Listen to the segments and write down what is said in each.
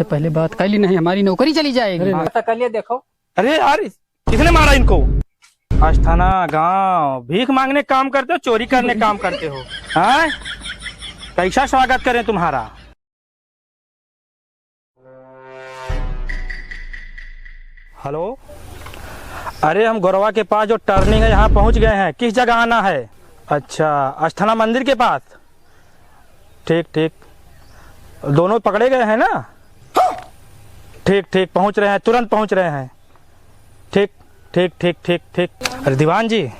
से पहले बात कर ली, नहीं हमारी नौकरी चली जाएगी। कर लिया देखो। अरे यार किसने मारा इनको? अस्थाना गांव भीख मांगने काम करते हो, चोरी करने काम करते हो? हाँ, कैसा स्वागत करें तुम्हारा? हेलो, अरे हम गोरवा के पास जो टर्निंग है यहाँ पहुँच गए हैं। किस जगह आना है? अच्छा, अस्थाना मंदिर के पास। ठीक ठीक, दोनों पकड़े गए हैं ना? ठीक ठीक, पहुँच रहे हैं, तुरंत पहुँच रहे हैं। ठीक ठीक ठीक ठीक ठीक। अरे दीवान जी,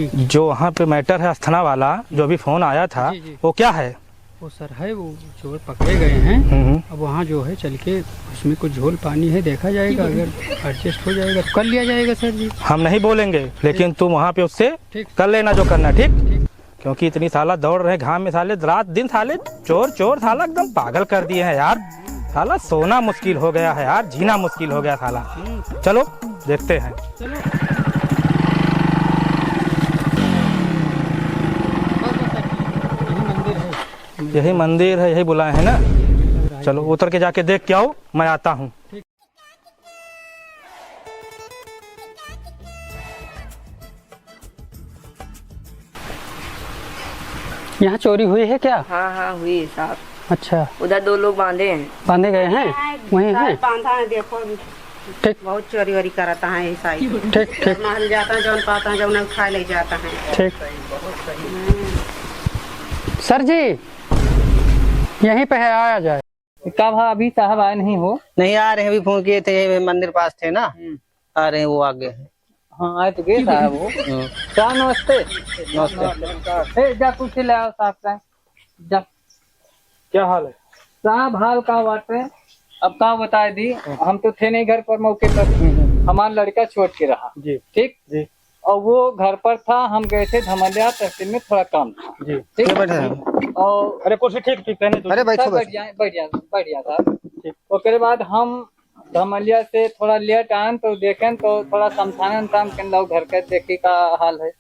जो वहाँ पे मैटर है अस्थाना वाला, जो अभी फोन आया था, वो क्या है? वो सर है, वो चोर पकड़े गए हैं। अब वहाँ जो है चल के उसमें कुछ झोल पानी है, देखा जाएगा, अगर एडजस्ट हो जाएगा तो कर लिया जाएगा सर जी। हम नहीं बोलेंगे, लेकिन तुम वहाँ पे उससे कर लेना जो करना। ठीक, क्योंकि इतनी साला दौड़ रहे घाम में, साले रात दिन साले चोर चोर, साला एकदम पागल कर दिए हैं यार। साला सोना मुश्किल हो गया है यार, जीना मुश्किल हो गया साला। चलो देखते हैं। यही मंदिर है, यही बुलाए हैं ना? चलो उतर के जाके देख के आओ, मैं आता हूँ। यहाँ चोरी हुई है क्या? हाँ हाँ हुई साहब। अच्छा, उधर 2 लोग बांधे हैं। बांधे गए हैं, वहीं है। बांधा है, देखो अभी ठीक, बहुत चोरी वोरी करता है ऐसा ही। ठीक ठीक महल जाता है, जौन पाता है जौन उठा ले जाता है। ठीक। सर जी यहीं पे है, आया जाए। कब अभी साहब आए नहीं हो? नहीं आ रहे हैं, अभी फोन किए थे, मंदिर पास थे ना, आ रहे हैं, वो आगे हैं। हाँ आए तो गए साहब वो। क्या नमस्ते। नमस्ते। जा कुछ ले आओ साहब का। जा। क्या हाल है साहब? हाल का बात है, अब कहाँ बताए दी, हम तो थे नहीं घर पर मौके पर। हमारा लड़का छोड़ के रहा जी। ठीक जी। और वो घर पर था, हम गए थे धमलिया तहसील में, थोड़ा काम था जी। ठीक। और अरे कुर्सी ठीक ठीक कहने दो। अरे बैठो बैठ गया साहब। उसके बाद हम धमलिया से थोड़ा लेट आए तो देखें तो थोड़ा समझान के लोग घर के देखे का हाल है।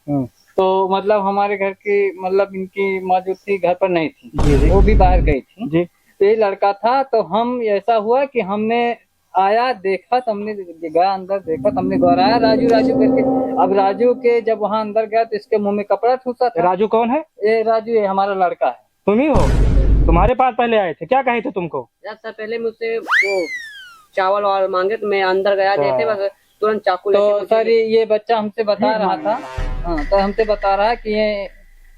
तो मतलब हमारे घर की, मतलब इनकी माँ जो थी घर पर नहीं थी, वो भी बाहर गई थी जी। तो ये लड़का था, तो हम ऐसा हुआ कि हमने आया, देखा तो हमने गया अंदर, देखा तो हमने गौराया राजू राजू करके। अब राजू के जब वहाँ अंदर गया तो इसके मुंह में कपड़ा ठूसा था। राजू कौन है? ये राजू, ये हमारा लड़का है। तुम ही हो? तुम्हारे पास पहले आए थे, क्या कहे थे तुमको? सर पहले मुझसे वो चावल वावल मांगे तो मैं अंदर गया, देते बस तुरंत चाकू तो सर ये बच्चा हमसे बता रहा था, हाँ तो हमसे बता रहा कि ये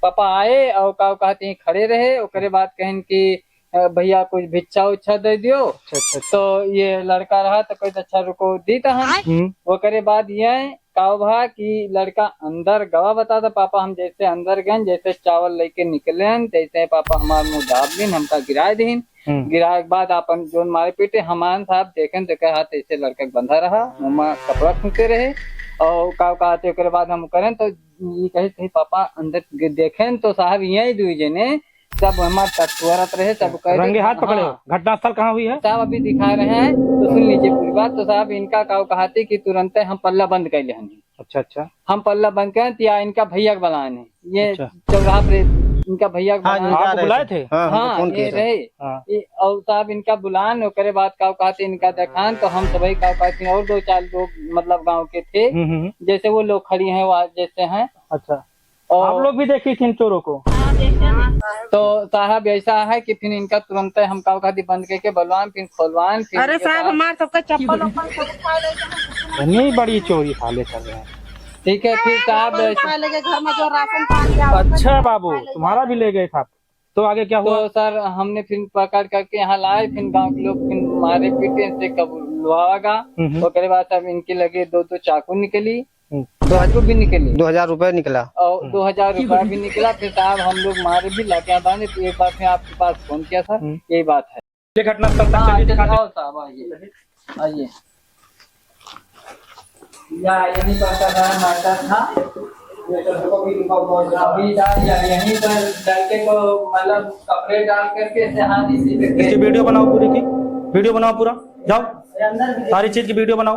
पापा आए और कहते हैं खड़े रहे, उसके बाद कहें कि भैया कुछ भिक्षा उच्छा दे दियो। तो ये लड़का रहा तो कोई अच्छा रुको दी था हम। वो करे बाद ये कहा कि लड़का अंदर गवा बता था, पापा हम जैसे अंदर गए, जैसे चावल लेके निकले, जैसे पापा हमारे मुँह दाब दिन, हमका गिरा दीन। गिराए के बाद अपन जो मारे पीटे, हमान साहब देखें तो कहा ऐसे लड़का बंधा रहा, मुँह में कपड़ा फूंकते रहे। और कहते उसके बाद हम करें तो ये कहे पापा अंदर देखें तो साहब यही दुई जने सब हमारे तत्वरत रहे, सब रंगे हाथ पकड़े हो। घटनास्थल कहाँ हुई है साहब? अभी दिखा रहे हैं तो सुन लीजिए पूरी बात। तो साहब इनका कहते कि तुरंत हम पल्ला बंद कर ले। अच्छा अच्छा, हम पल्ला बंद करें या इनका भैया बनाने, ये चौराहा पे इनका भैया आप बुलाए थे? हाँ ये रहे। और साहब इनका बुलान ओकरे बाद कहते इनका देखान, तो हम सभी कहते और 2-4 लोग मतलब गांव के थे, जैसे वो लोग खड़ी हैं वो जैसे हैं। अच्छा, और आप लोग भी देखी थी इन चोरों को? तो साहब ऐसा है कि फिर इनका तुरंत हम कहते बंद करके बलवान, फिर खोलवान। अरे साहब हमारे सबका चप्पल नहीं, बड़ी चोरी साले कर रहे हैं। ठीक है फिर साहब घर में जो राशन पानी। अच्छा बाबू, तुम्हारा भी ले गए था, तो आगे क्या हुआ? तो सर हमने फिर पकड़ करके यहाँ लाए, फिर गांव के लोग फिर मारे पीटे से कबूलवागा। उसके बाद सब इनके लगे 2 चाकू निकली, 2 भी निकली, 2000 रुपए निकला और 2000 रुपया भी निकला। फिर साहब हम लोग मारे भी लाके बांधे। तो एक बार फिर आपके पास फोन किया सर, यही बात है। ये घटनास्थल साहब आइए, यहीं पर मैटर था, यहीं पर लड़के को मतलब कपड़े डाल करके इसकी वीडियो बनाओ, पूरी की वीडियो बनाओ, पूरा जाओ, सारी चीज की वीडियो बनाओ।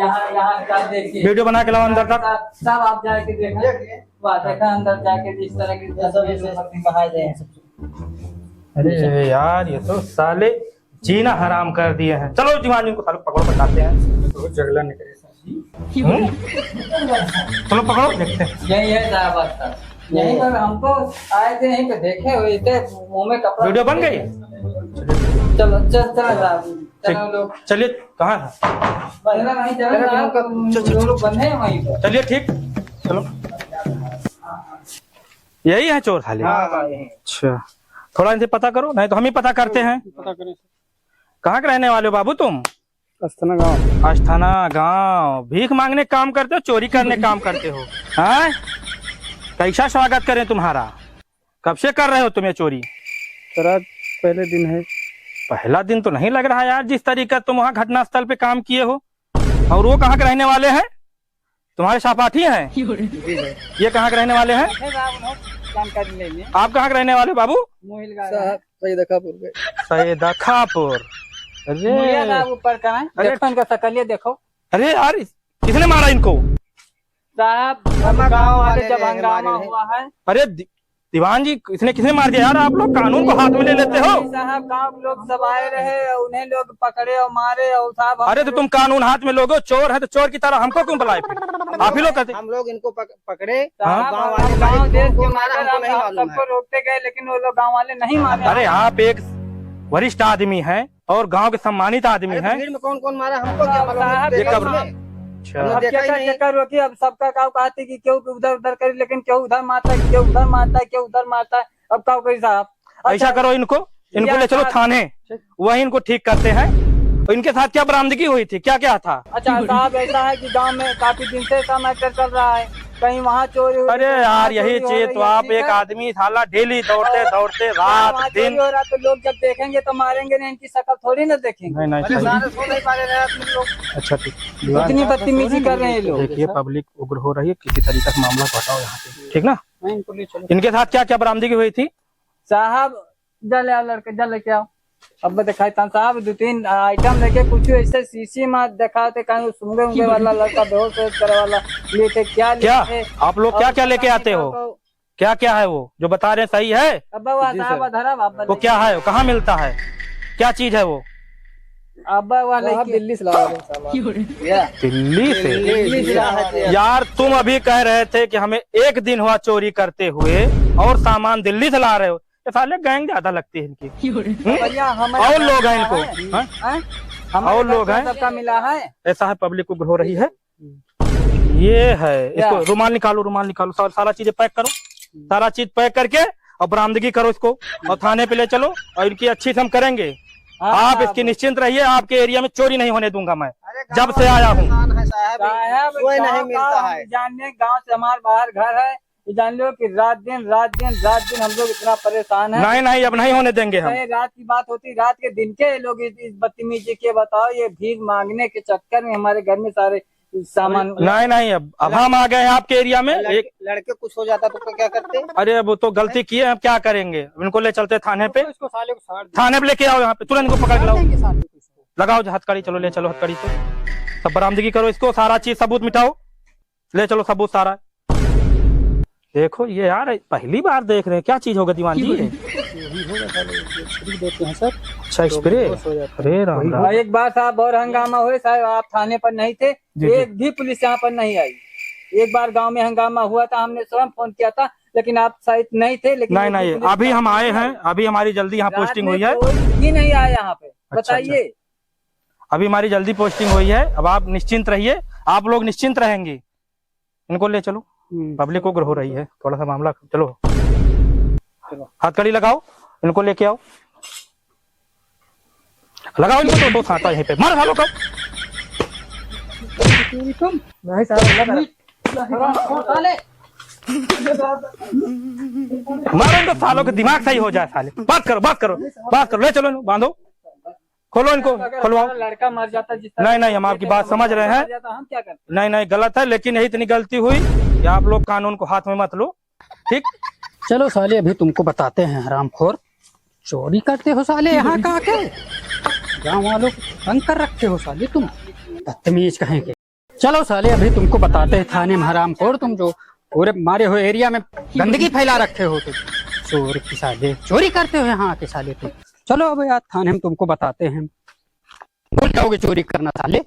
यहाँ देखिए, वीडियो बना के लाओ अंदर तक। सब आप जाके देखा अंदर जाके इस तरह की अरे यार ये तो साले जीना हराम कर दिए हैं। चलो दीवान जी को सालों पकड़ो, बताते हैं। तो झगड़ा नहीं करे साहब जी। चलो पकड़ो, देखते हैं। यही है साहब रास्ता। यहीं पर हमको आए थे, यहीं पे देखे हुए थे, मुंह में कपड़ा। वीडियो बन गई? चलो चल साहब, चलो लोग चलिए, कहाँ है? बंधना नहीं, चलो साहब, जो लोग बंधे हैं वहीं पर। चलिए ठीक, चलो। यही है चोर साले? अच्छा, थोड़ा इनसे पता करो, नहीं तो हम ही पता करते हैं। पता करें। कहाँ के रहने वाले हो बाबू तुम? अस्थाना गाँव। अस्थाना गांव। भीख मांगने काम करते हो, चोरी करने काम करते हो? हैं? कैसा स्वागत करें तुम्हारा? कब से कर रहे हो तुम ये चोरी? सर आज पहले दिन है। पहला दिन तो नहीं लग रहा यार, जिस तरीके तुम वहाँ घटनास्थल पे काम किए हो। और वो कहाँ के रहने वाले हैं? तुम्हारे सहपाठी हैं? ये कहाँ के रहने वाले हैं? जानकारी लेंगे। आप कहाँ के रहने वाले बाबू? मोहिल सैदा खापुर। अरे ऊपर का है, देखो इनका शकलिया देखो। अरे यार, किसने मारा इनको? साहब गाँव वाले जब हंगामा हुआ है। अरे दीवान जी, इसने किसने मार दिया यार? आप लोग कानून को हाथ में ले लेते हो। साहब गाँव के लोग सब आए रहे, उन्हें लोग पकड़े और मारे और साहब। अरे तो तुम कानून हाथ में लोगे, चोर है तो चोर की तरह हमको क्यों बुलाए? आप ही लोग कहते। हम लोग इनको पकड़े, साहब गाँव वाले गाँव देश को के मारा, मारे, हमको नहीं हम मालूम सबको रोकते गए, लेकिन वो लोग गाँव वाले नहीं माने। अरे आप एक वरिष्ठ आदमी हैं और गांव के सम्मानित आदमी है। हैं। भीड़ में कौन कौन मारा हमको क्या मालूम? साहब, ये कब? अब क्या रोकी? अब सबका काव कहते कि क्यों उधर उधर करे, लेकिन क्यों उधर मारता है, क्यों उधर मारता है, क्यों उधर मारता है। अब काव करी साहब? ऐसा करो, इनको ले चलो थाने, वही इनको ठीक करते हैं। और इनके साथ क्या बरामदगी हुई थी, क्या क्या था? अच्छा साहब, ऐसा है कि गांव में काफी दिन से ऐसा मैटर चल रहा है, कहीं वहाँ चोरी हुई, अरे यार यही चीज तो, आप एक आदमी साला डेली दौड़ते दौड़ते रात दिन। हो रहा तो लोग जब देखेंगे तो मारेंगे नहीं, इनकी शक्ल थोड़ी ना देखेंगे। नहीं सो नहीं पा रहे हैं लोग। अच्छा ठीक, इतनी बदतमीजी कर रहे हैं लोग। देखिए पब्लिक उग्र हो रही है, किसी तरीके से मामला हटाओ यहाँ से, ठीक ना? इनको ले चलो। इनके साथ क्या क्या बरामदगी हुई थी? साहब जल आओ लड़के, जल लेके आओ। अब दिखाई था साहब, 2-3 आइटम लेके, कुछ ऐसे शीशी में दिखाते, कहीं सूंघे उंगे वाला लड़का, बेहोश करे वाला लिए थे। क्या आप लोग क्या क्या लेके आते हो? क्या क्या है वो जो बता रहे हैं, सही है? अब साहब धरा वो क्या है, कहाँ मिलता है, क्या चीज है वो? अब वाले दिल्ली से ला दिल्ली से? यार तुम अभी कह रहे थे कि हमें 1 दिन हुआ चोरी करते हुए और सामान दिल्ली से ला रहे हो। ये साले गैंग ज्यादा लगती है इनकी। और लोग हैं इनको, और लोग हैं, सबका मिला है। ऐसा है, पब्लिक को हो रही है। ये है, इसको रुमाल निकालो, रुमाल निकालो, सारा चीजें पैक करो, सारा चीज पैक करके और बरामदगी करो इसको, और थाने पे ले चलो, और इनकी अच्छी से हम करेंगे। आप इसकी निश्चिंत रहिए, आपके एरिया में चोरी नहीं होने दूंगा मैं, जब से आया हूँ। कोई नहीं मिलता है। जानने गांव से हमारे बाहर घर है, जान लो कि रात दिन हम लोग इतना परेशान है। नहीं नहीं, अब नहीं होने देंगे हम। रात की बात होती, रात के दिन के लोग इस बदतमीजी के, बताओ, ये भीख मांगने के चक्कर में हमारे घर में सारे सामान। नहीं, अब हम आ गए हैं आपके एरिया में। एक लड़के कुछ हो जाता तो क्या करते? अरे वो तो गलती की है, अब क्या करेंगे? इनको ले चलते थाने पे, इसको साले को साड़ थाने पे लेके आओ, यहाँ पे तुरंत इनको पकड़ के लाओ, लगाओ हथकड़ी, चलो ले चलो हथकड़ी से, सब बरामदगी करो इसको, सारा चीज सबूत मिटाओ, ले चलो सबूत सारा। देखो ये यार पहली बार देख रहे हैं, क्या चीज होगा दीवान जी? देते हैं सर। अच्छा स्प्रे? अरे राम राम। एक बार साहब और हंगामा हुए साहब, आप थाने पर नहीं थे, एक भी पुलिस यहाँ पर नहीं आई। एक बार गांव में हंगामा हुआ था, हमने स्वयं फोन किया था, लेकिन आप शायद नहीं थे। लेकिन नहीं, अभी हम आए हैं, अभी हमारी जल्दी यहाँ पोस्टिंग हुई है। कोई नहीं आया यहाँ पे, बताइए। अभी हमारी जल्दी पोस्टिंग हुई है, अब आप निश्चिंत रहिए, आप लोग निश्चिंत रहेंगे। इनको ले चलो, पब्लिक को हो रही है, थोड़ा सा मामला, चलो हथकड़ी लगाओ, इनको लेके आओ, लगाओ इनको, दो साटा यहीं पे मार सालों को। मारो इनको, सालों के दिमाग सही हो जाए साले। बात करो, ले चलो इनको, बांधो, खोलो इनको, खुलवाओ। लड़का मर जाता जिस नहीं, हम आपकी बात समझ रहे हैं, हम क्या करते? नहीं गलत है, लेकिन यही इतनी गलती हुई कि आप लोग कानून को हाथ में मत लो, ठीक? चलो साले अभी तुमको बताते हैं, हरामखोर चोरी करते हो साले यहाँ का आके, गाँव वालों को तंग कर रखे हो साले तुम, बदतमीज कहेंगे। चलो साले अभी तुमको बताते हैं थाने में, हरामखोर तुम जो पूरे मारे हुए एरिया में गंदगी फैला रखे हो तुम। चोर की साले, चोरी करते हो यहाँ आके साले तुम। चलो अब यार थाने हम तुमको बताते हैं। भूल जाओगे चोरी करना साले।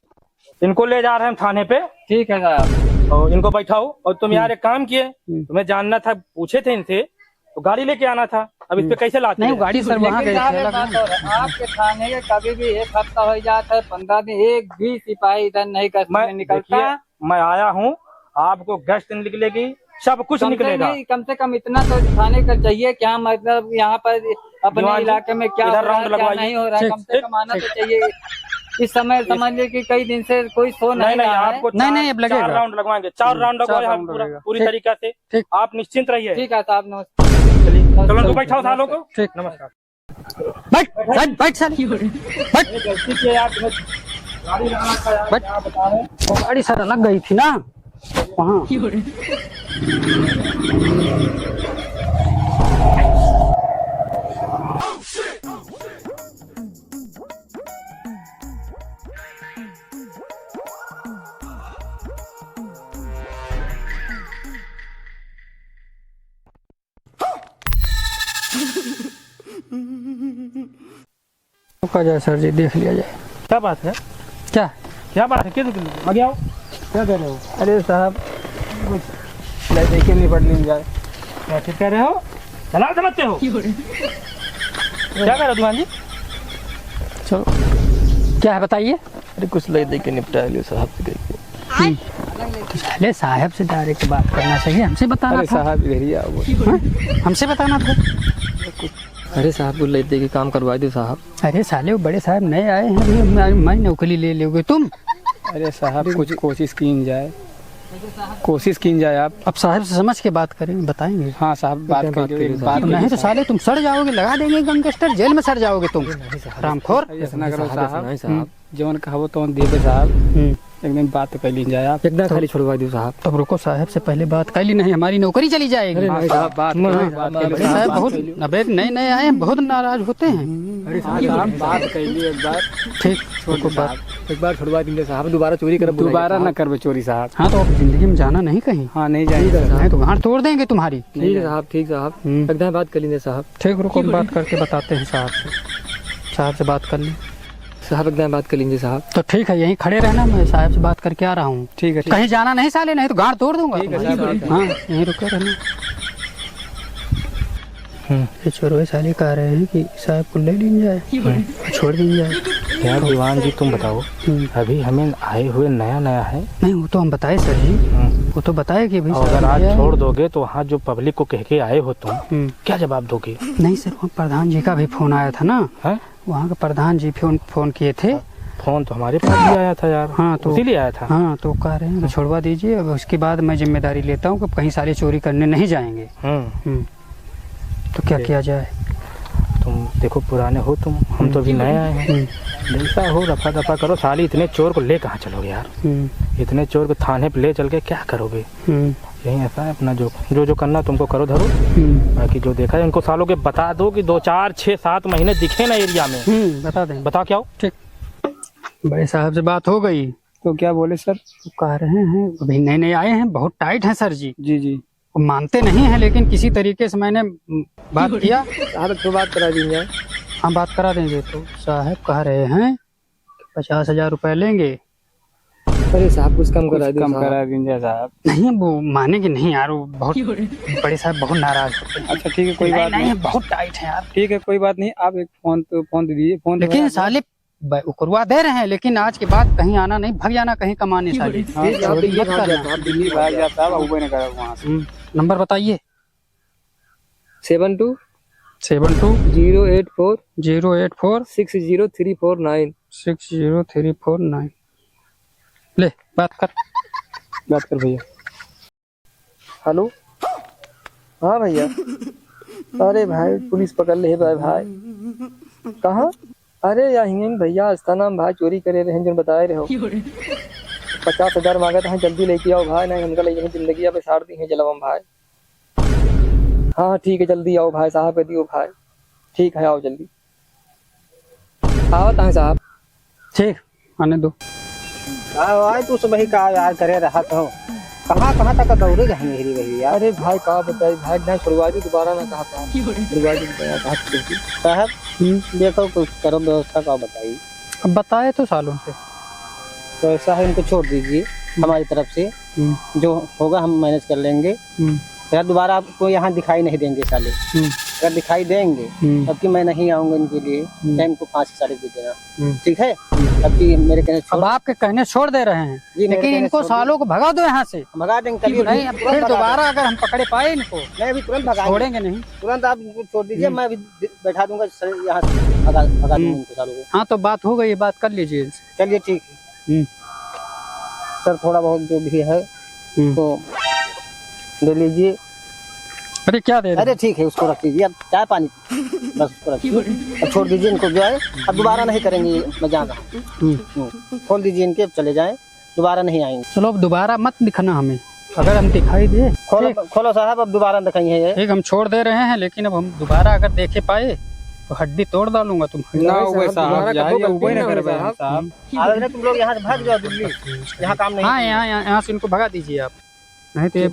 इनको ले जा रहे हैं हम थाने पे ठीक है साहब। और इनको बैठाओ। और तुम यार एक काम किए, तुम्हें जानना था, पूछे थे इनसे तो गाड़ी लेके आना था। अब इस पे कैसे लाते नहीं हैं? गाड़ी सर वहाँ लेकिन गई साहब थी एक अलग बात में। और है, आपके थाने के कभी भी एक हफ्ता हो जाता है, 15 दिन एक भी सिपाही इधर नहीं गश्त में निकलता। देखिए, मैं आया हूँ, आपको गश्त निकलेगी, सब कुछ कम से निकलेगा। नहीं, कम से कम इतना तो थाने का चाहिए कि हम मतलब यहाँ पर अपने दीवान जी, इलाके में क्या हो इधर रहा है, राउंड क्या लगवाइए। नहीं हो रहा है, ठीक, कम से कम आना तो चाहिए। इस समय समझ लीजिए कि कई दिन से कोई सो नहीं नहीं नहीं, रहा है। आपको नहीं, नहीं, अब लगेगा। 4 राउंड लगवाएंगे, 4 राउंड लगवाए हम राउंड पूरा लगेगा। पूरी ठीक, तरीके से। ठीक। आप निश्चिंत रहिए। ठीक है साहब, नमस्ते। चलिए चलो, इनको बैठाओ सालों को। ठीक। नमस्कार। बैठ बैठ बैठ साले बैठ। गलती किए यार, तुम्हें गाड़ी लगाना था यार, बैठ। क्या बता रहे हैं। वो गाड़ी सर अलग गई थी ना वहाँ। रुका जाए सर जी, देख लिया जाए। क्या बात है? क्या? क्या बात है? किस आगे आओ। क्या कह रहे हो? अरे साहब कुछ देखे नहीं पड़ ली जाए। क्या ठीक कह रहे हो? दलाल समझते हो? क्या कह रहे हो दुकान जी? चलो क्या है बताइए। अरे कुछ ले दे के निपटा लियो साहब से कह के। साले साहब से डायरेक्ट बात करना चाहिए, हमसे बताना अरे था। साहब इधर ही आओ। हाँ? हमसे बताना था। अरे साहब को ले दे के काम करवा दो साहब। अरे साले वो बड़े साहब नए आए हैं, अभी मैं नौकरी ले लोगे तुम। अरे साहब कुछ कोशिश की जाए, कोशिश की जाए आप। अब साहब से समझ के बात करेंगे, बताएंगे। हाँ साहब बात करिए। तो नहीं तो साले तुम सड़ जाओगे, लगा देंगे गैंगस्टर, जेल में सड़ जाओगे तुम रामखोर। ऐसा ना करो नहीं साहब, जवन कहो तो दे दे साहब। एकदम बात कर ली जाए आप। एकदम खाली छोड़वा दो साहब। तब रुको, साहब से पहले बात कर ली नहीं हमारी नौकरी चली जाएगी। हाँ साहब बात बड़े साहब बहुत अबे नए नए आए हैं, बहुत नाराज होते हैं। अरे साहब बात कर ली एक बार। ठीक रुको बात। एक बार छुड़वा देंगे साहब, दोबारा चोरी कर दोबारा ना कर चोरी साहब। हाँ तो अब जिंदगी में जाना नहीं कहीं। हाँ नहीं जाएंगे नहीं तो गांठ तोड़ देंगे तुम्हारी। ठीक है साहब, ठीक साहब, एकदम बात कर लेंगे साहब। ठीक रुको, बात करके बताते हैं साहब से। साहब से बात कर ली साहब एकदम बात कर लेंगे साहब। तो ठीक है, यहीं खड़े रहना, मैं साहब से बात करके आ रहा हूँ। ठीक है। कहीं जाना नहीं साले, नहीं तो गांठ तोड़ दूंगा तुम्हारी। हाँ यहीं रुके रहना। ये चोरवे साले कह रहे हैं कि साहब को ले ली जाए, छोड़ दी जाए। यार दीवान जी तुम बताओ, अभी हमें आए हुए नया नया है। नहीं वो तो हम बताए सर जी, वो तो बताए कि भाई और अगर साहब आज आया है। छोड़ दोगे तो वहाँ जो पब्लिक को कह के आए हो तुम, क्या जवाब दोगे? नहीं सर, वहाँ प्रधान जी का भी फोन आया था ना। हैं? वहाँ के प्रधान जी फोन किए थे। फोन तो हमारे पास भी आया था यार। हाँ तो इसीलिए आया था। हाँ तो कह रहे हैं कि छोड़वा दीजिए, अब उसके बाद मैं जिम्मेदारी लेता हूँ कि कहीं साले चोरी करने नहीं जाएंगे। तो क्या किया जाए? तुम देखो पुराने हो तुम, हम तो अभी नए आए हैं। जैसा हो रफा दफा करो। साली इतने चोर को ले कहाँ चलोगे यार? इतने चोर को थाने पे ले चल के क्या करोगे? यही ऐसा है, अपना जो करना तुमको करो, धरो। बाकी जो देखा है इनको सालों के बता दो कि 2 4 6 7 महीने दिखे ना एरिया में। बता दें। बता क्या हो? ठीक, बड़े साहब से बात हो गई। तो क्या बोले सर? तो कह रहे हैं अभी नए नए आए हैं, बहुत टाइट हैं सर जी। जी जी। वो मानते नहीं हैं, लेकिन किसी तरीके से मैंने बात किया। साहब तो बात करा दीजिए। हम बात करा देंगे। तो साहब कह रहे हैं 50,000 रुपए लेंगे। अरे साहब कुछ कम करा दीजिए साहब। नहीं वो मानेंगे नहीं यार, वो बहुत बड़े साहब बहुत नाराज होते हैं। अच्छा ठीक है, कोई बात नहीं, नहीं। बहुत टाइट है यार। ठीक है कोई बात नहीं, आप एक फोन दे दीजिए। फोन लेकिन साले उकरवा दे रहे हैं, लेकिन आज के बाद कहीं आना नहीं, भाग जाना कहीं कमाने साले। चोरी मत करना। दिल्ली भाग जाता है, वो नहीं करा वहाँ से। नंबर बताइए। 72 72 084 084 60349। 60349। ले बात कर भैया। हेलो हाँ भैया। अरे भाई पुलिस पकड़ ले भाई। कहाँ? अरे यहीं भैया आस्थाना में भाई चोरी करे रहे जो बताए रहे हो। 50,000 मांगा था, जल्दी लेके आओ भाई, नहीं हमका लेके जिंदगी पे साड़ दी है जलवम भाई। हाँ ठीक है जल्दी आओ भाई, साहब के दियो भाई। ठीक है आओ जल्दी। आओ ताहे साहब। ठीक आने दो। भाई तू सुबह का यार करे रहा तो कहाँ कहाँ तक दौड़े जाएंगे हिरी रही यार। अरे भाई कहा बताई भाई ना छुड़वा दी दोबारा ना कहा था छुड़वा दी साहब देखो कुछ करो व्यवस्था का बताइए। अब बताए तो सालों से। तो ऐसा है इनको छोड़ दीजिए हमारी तरफ से, जो होगा हम मैनेज कर लेंगे। यार दोबारा आपको यहाँ दिखाई नहीं देंगे साले, अगर दिखाई देंगे तब कि मैं नहीं आऊंगा इनके लिए, चाहे इनको फांसी साले दे देना, ठीक है। तब कि मेरे कहने अब आपके कहने छोड़ दे रहे हैं, जी, मेरे लेकिन कहने इनको छोड़ सालों को भगा दो यहाँ से। भगा देंगे तभी नहीं, अब फिर दोबारा अगर हम पकड़े पाए इनको नहीं अभी तुरंत भगा छोड़ेंगे नहीं। तुरंत आप इनको छोड़ दीजिए, मैं अभी बैठा दूंगा यहाँ से, भगा दूंगा इनको सालों को। हाँ तो बात हो गई, बात कर लीजिए इनसे। चलिए ठीक है सर, थोड़ा बहुत जो भी है तो दे लीजिए। अरे क्या दे रहे अरे ठीक है उसको रख लीजिए, अब चाय पानी बस उसको रख लीजिए, अब छोड़ दीजिए इनको जो है, अब दोबारा नहीं करेंगे, मैं जान रहा हूँ। खोल दीजिए इनके, चले जाएं, दोबारा नहीं आएंगे। चलो अब दोबारा मत दिखना हमें, अगर हम दिखाई दे खोलो साहब, अब दोबारा दिखाइए ये। ठीक, हम छोड़ दे रहे हैं, लेकिन अब हम दोबारा अगर देखे पाए तो हड्डी तोड़ डालूंगा तुम। ना हुए साहब, दोबारा कबो उबे ना गलती करबे ना साहब। अगर तुम लोग यहाँ से भाग जाओ दिल्ली, यहाँ काम नहीं। हाँ यहाँ से इनको भगा दीजिए आप, नहीं तो ये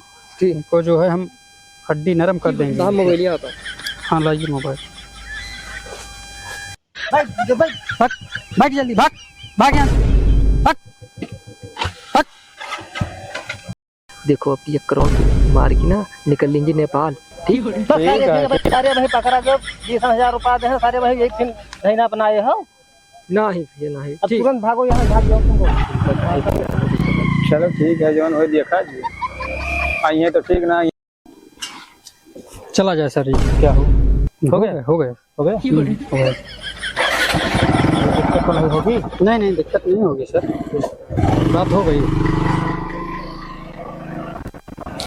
इनको जो है हम हड्डी नरम कर देंगे। साहब मोबाइल आता हाँ लाइए मोबाइल, भाग भाग भाग जल्दी भाग, भाग यहाँ से, भाग भाग। देखो अब 1 करोड़ मार की ना निकल लेंगे नेपाल। ठीक सारे भाई पकड़ा जब 20,000 रुपया दे, सारे भाई एक दिन नहीं ना बनाए हो, ना ही भैया ना ही। अब तुरंत भागो यहाँ, भाग जाओ तुम लोग। चलो ठीक है, जौन हो देखा जी, आई है तो ठीक ना। चला जाए सर, ये क्या हो हो गया हो गया हो गया? हो गया। दिक्कत तो नहीं होगी? नहीं दिक्कत नहीं होगी सर, बात हो गई।